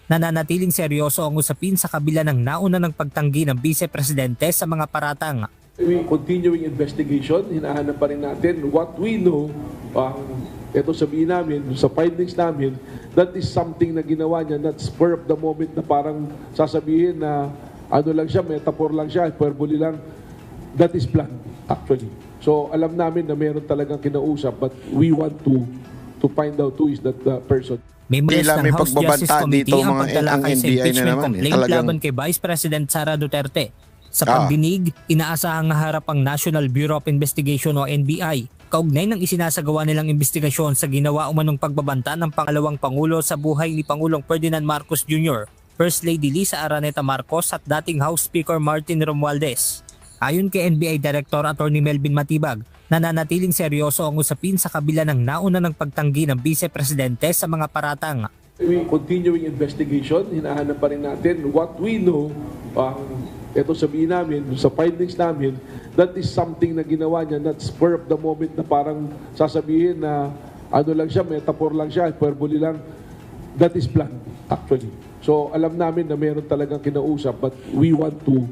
nananatiling seryoso ang usapin sa kabila ng nauna ng pagtanggi ng Vice Presidente sa mga paratang. We continuing investigation, hinahanap pa rin natin what we know. Ito sabihin namin, sa findings namin, that is something na ginawa niya, not spur of the moment na parang sasabihin na ano lang siya, metaphor lang siya, hyperbole lang. That is planned, actually. So alam namin na meron talagang kinausap, but we want to find out who is that person. Memories Tila ng may House pagbabanta Justice Committee dito, ang mga pagtalakay sa NBI na impeachment naman, complaint talagang laban kay Vice President Sara Duterte. Sa pagdinig, inaasahang harap ang National Bureau of Investigation o NBI kaugnay ng isinasagawa nilang investigasyon sa ginawa umanong pagbabanta ng pangalawang Pangulo sa buhay ni Pangulong Ferdinand Marcos Jr., First Lady Lisa Araneta Marcos at dating House Speaker Martin Romualdez. Ayon kay NBI Director Atty. Melvin Matibag, nananatiling seryoso ang usapin sa kabila ng nauna ng pagtanggi ng Vice Presidente sa mga paratang. We continuing investigation, hinahanap pa rin natin what we know. Ito sabihin namin, sa findings namin, that is something na ginawa niya, not spur of the moment na parang sasabihin na ano lang siya, metaphor lang siya, hyperbole lang. That is planned, actually. So alam namin na meron talagang kinausap, but we want to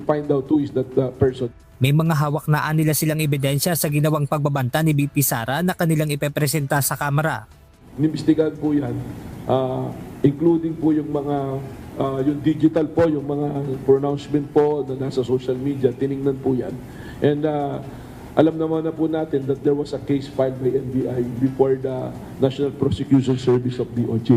find out who is that person. May mga hawak na nila silang ebidensya sa ginawang pagbabanta ni VP Sara na kanilang ipepresenta sa Kamara. Inimbestigahan po yan, including po yung mga yung digital po, yung mga pronouncement po na nasa social media, tiningnan po yan. And alam naman na po natin that there was a case filed by NBI before the National Prosecution Service of DOJ.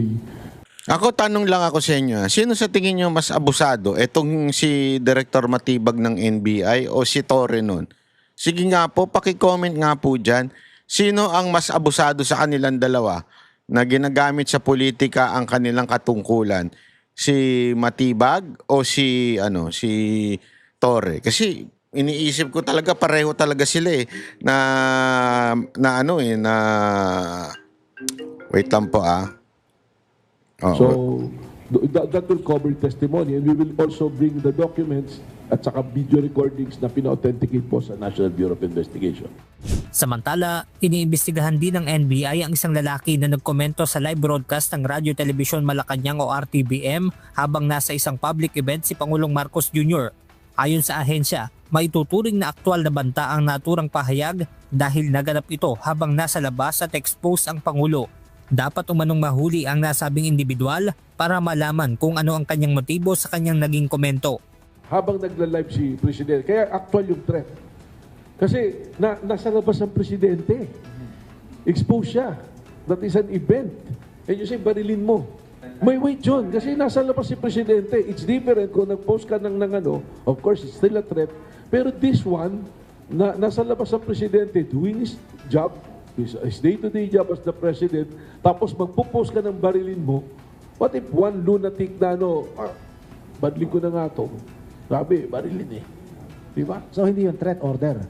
Ako, tanong lang ako sa inyo. Sino sa tingin nyo mas abusado? Itong si Director Matibag ng NBI o si Torre nun? Sige nga po, paki-comment nga po dyan. Sino ang mas abusado sa kanilang dalawa na ginagamit sa politika ang kanilang katungkulan? Si Matibag o si Torre? Kasi iniisip ko talaga pareho talaga sila wait lang po So that will cover testimony, and we will also bring the documents at saka video recordings na pina-authenticate po sa National Bureau of Investigation. Samantala, iniimbestigahan din ng NBI ang isang lalaki na nagkomento sa live broadcast ng Radyo Telebisyon Malacanang o RTBM habang nasa isang public event si Pangulong Marcos Jr. Ayon sa ahensya, maituturing na aktwal na banta ang naturang pahayag dahil naganap ito habang nasa labas at expose ang Pangulo. Dapat umanong mahuli ang nasabing individual para malaman kung ano ang kanyang motibo sa kanyang naging komento. Habang nagla-live si Presidente, kaya actual yung threat. Kasi nasa labas ang Presidente. Expose siya. That is an event. And you say, barilin mo. May wait John, kasi nasa labas si Presidente. It's different kung nag-post ka ng of course, it's still a threat. Pero this one, nasa labas ang Presidente doing his job, his day-to-day job as the President, tapos magpo-post ka ng barilin mo. What if one lunatic na badling ko na nga to. Sabi, barilin Di ba? So hindi yung threat order.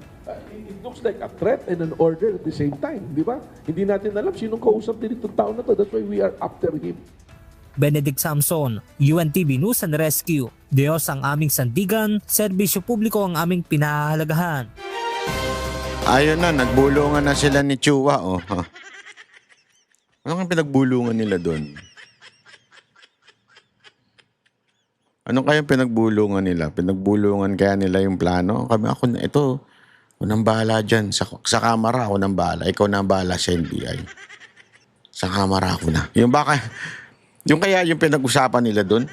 It looks like a threat and an order at the same time. Di ba? Hindi natin alam sinong kausap din itong tao na to. That's why we are after him. Benedict Samson, UNTV News and Rescue. Diyos ang aming sandigan, serbisyo publiko ang aming pinahahalagahan. Ayun na, nagbulungan na sila ni Chua. Ano kang pinagbulungan nila doon? Ano kayang pinagbulungan nila? Pinagbulungan kaya nila yung plano? Ako nang bahala dyan. Sa Kamara ako nang bahala. Ikaw nang bahala sa NBI. Sa Kamara ako na. Yung kaya yung pinag-usapan nila doon?